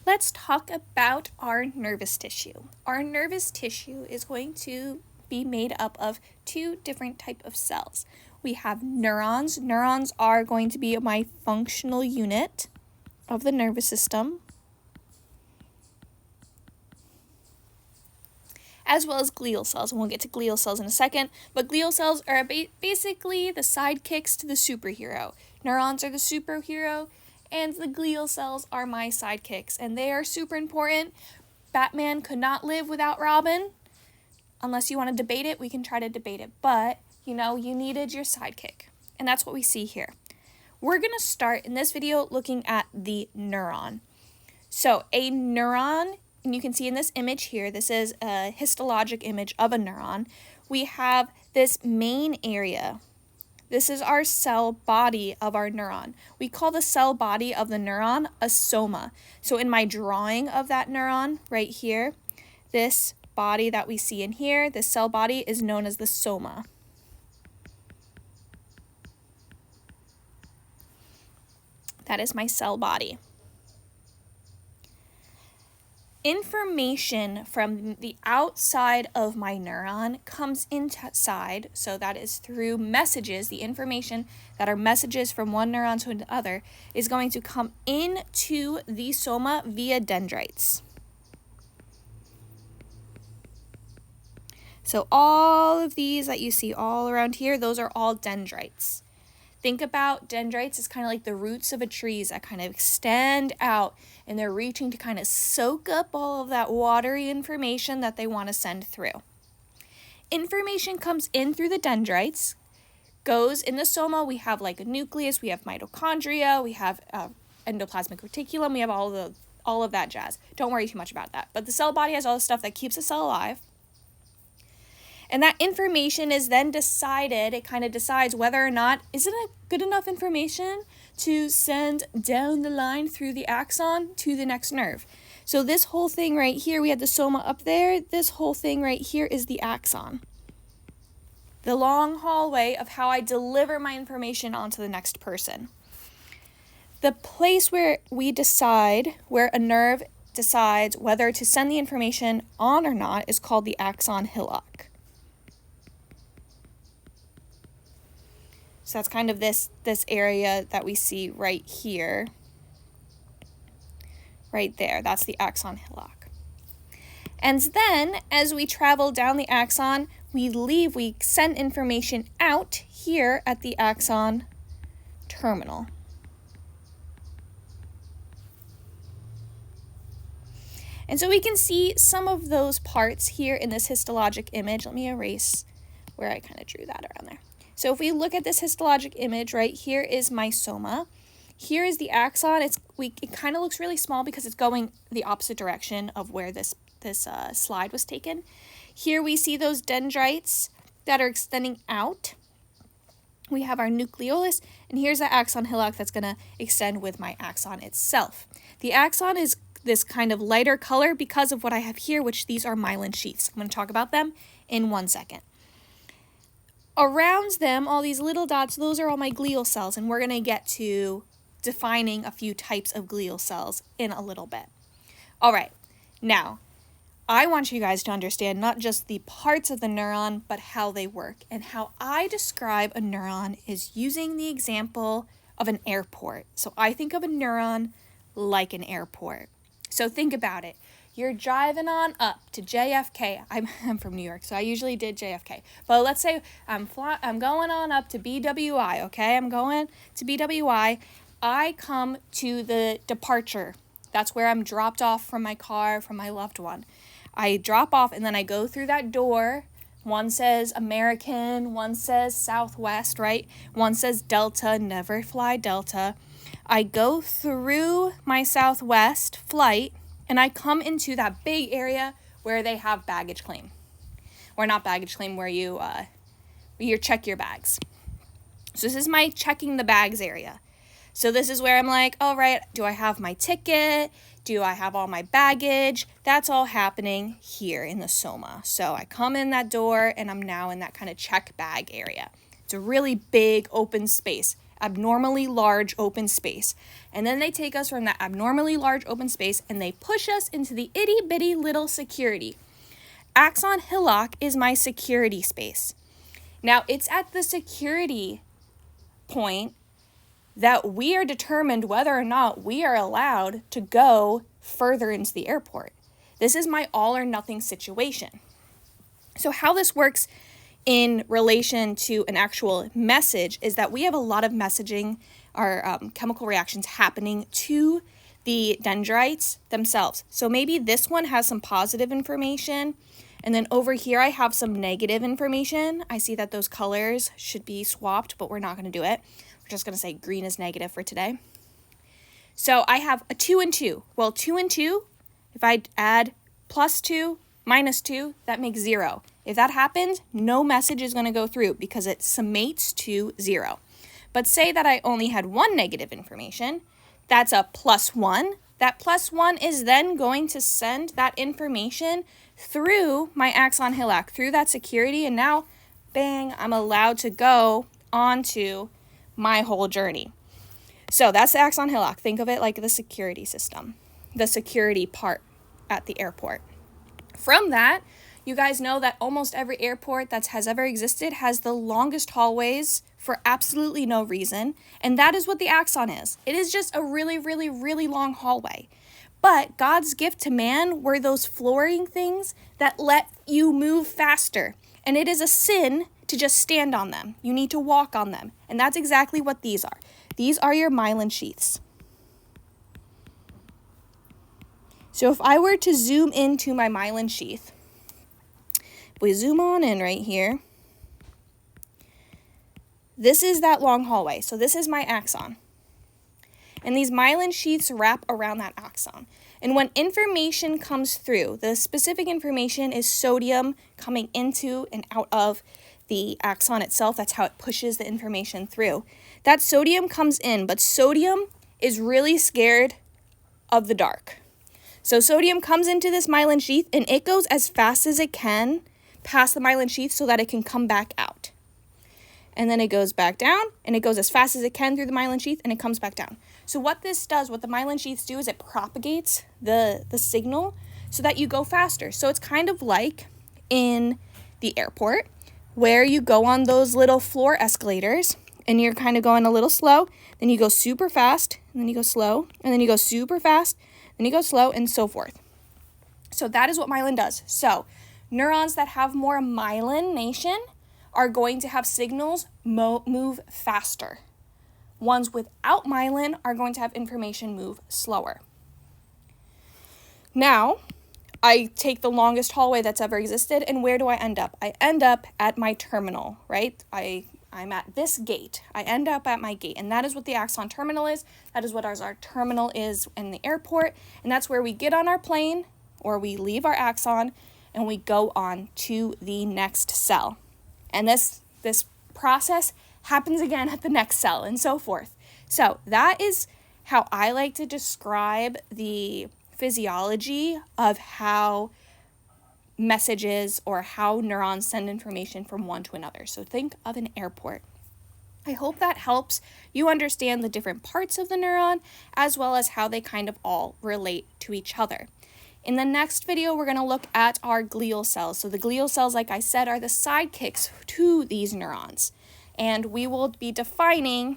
Let's talk about our nervous tissue. Our nervous tissue is going to be made up of two different types of cells. We have neurons. Neurons are going to be my functional unit of the nervous system, as well as glial cells. And we'll get to glial cells in a second, but glial cells are basically the sidekicks to the superhero. Neurons are the superhero, and the glial cells are my sidekicks, and they are super important. Batman could not live without Robin. Unless you want to debate it, we can try to debate it, but you needed your sidekick, and that's what we see here. We're going to start in this video looking at the neuron. So a neuron, and you can see in this image here, this is a histologic image of a neuron. We have this main area. This is our cell body of our neuron. We call the cell body of the neuron a soma. So in my drawing of that neuron right here, this body that we see in here, this cell body is known as the soma. That is my cell body. Information from the outside of my neuron comes inside, so that is through messages. The information that are messages from one neuron to another is going to come into the soma via dendrites. So all of these that you see all around here, those are all dendrites. Think about dendrites as kind of like the roots of a tree that kind of extend out, and they're reaching to kind of soak up all of that watery information that they want to send through. Information comes in through the dendrites, goes in the soma. We have like a nucleus, we have mitochondria, we have endoplasmic reticulum, we have all of that jazz. Don't worry too much about that. But the cell body has all the stuff that keeps a cell alive. And that information is then decided, it kind of decides whether or not, is it a good enough information to send down the line through the axon to the next nerve. So this whole thing right here, we had the soma up there, this whole thing right here is the axon. The long hallway of how I deliver my information onto the next person. The place where we decide, where a nerve decides whether to send the information on or not, is called the axon hillock. So that's kind of this area that we see right here. Right there, that's the axon hillock. And then, as we travel down the axon, we send information out here at the axon terminal. And so we can see some of those parts here in this histologic image. Let me erase where I kind of drew that around there. So if we look at this histologic image, right here is my soma. Here is the axon. It kind of looks really small because it's going the opposite direction of where this slide was taken. Here we see those dendrites that are extending out. We have our nucleolus, and here's the axon hillock that's going to extend with my axon itself. The axon is this kind of lighter color because of what I have here, which these are myelin sheaths. I'm going to talk about them in 1 second. Around them, all these little dots, those are all my glial cells, and we're going to get to defining a few types of glial cells in a little bit. All right, now, I want you guys to understand not just the parts of the neuron, but how they work. And how I describe a neuron is using the example of an airport. So I think of a neuron like an airport. So think about it. You're driving on up to JFK. I'm from New York, so I usually did JFK. But let's say I'm going on up to BWI, okay? I'm going to BWI. I come to the departure. That's where I'm dropped off from my car, from my loved one. I drop off, and then I go through that door. One says American, one says Southwest, right? One says Delta, never fly Delta. I go through my Southwest flight, and I come into that big area where they have baggage claim. Or not baggage claim, where you check your bags. So this is my checking the bags area. So this is where I'm like, all right, do I have my ticket? Do I have all my baggage? That's all happening here in the soma. So I come in that door, and I'm now in that kind of check bag area. It's a really big open space. abnormally large open space. And then they take us from that abnormally large open space and they push us into the itty bitty little security. Axon hillock is my security space. Now, it's at the security point that we are determined whether or not we are allowed to go further into the airport. This is my all or nothing situation. So how this works in relation to an actual message is that we have a lot of messaging or chemical reactions happening to the dendrites themselves. So maybe this one has some positive information, and then over here I have some negative information. I see that those colors should be swapped, but we're not going to do it. We're just going to say green is negative for today. So I have a 2 and 2. Well, 2 and 2, if I add +2, -2, that makes 0. If that happens, no message is going to go through because it summates to 0. But say that I only had one negative information, that's a +1. That +1 is then going to send that information through my axon hillock, through that security, and now, bang, I'm allowed to go onto my whole journey. So that's the axon hillock. Think of it like the security system, the security part at the airport. From that, you guys know that almost every airport that has ever existed has the longest hallways for absolutely no reason, and that is what the axon is. It is just a really, really, really long hallway. But God's gift to man were those flooring things that let you move faster, and it is a sin to just stand on them. You need to walk on them, and that's exactly what these are. These are your myelin sheaths. So if I were to zoom into my myelin sheath, if we zoom on in right here, this is that long hallway. So this is my axon. And these myelin sheaths wrap around that axon. And when information comes through, the specific information is sodium coming into and out of the axon itself. That's how it pushes the information through. That sodium comes in, but sodium is really scared of the dark. So sodium comes into this myelin sheath and it goes as fast as it can past the myelin sheath so that it can come back out. And then it goes back down and it goes as fast as it can through the myelin sheath and it comes back down. So what this does, what the myelin sheaths do is it propagates the signal so that you go faster. So it's kind of like in the airport where you go on those little floor escalators and you're kind of going a little slow, then you go super fast, and then you go slow, and then you go super fast, then you go slow, and so forth. So that is what myelin does. So neurons that have more myelination are going to have signals move faster. Ones without myelin are going to have information move slower. Now, I take the longest hallway that's ever existed, and where do I end up? I end up at my terminal, right? I'm at this gate. I end up at my gate, and that is what the axon terminal is. That is what our terminal is in the airport, and that's where we get on our plane, or we leave our axon, and we go on to the next cell. And this process happens again at the next cell, and so forth. So that is how I like to describe the physiology of how messages or how neurons send information from one to another. So think of an airport. I hope that helps you understand the different parts of the neuron as well as how they kind of all relate to each other. In the next video, we're going to look at our glial cells. So the glial cells, like I said, are the sidekicks to these neurons. And we will be defining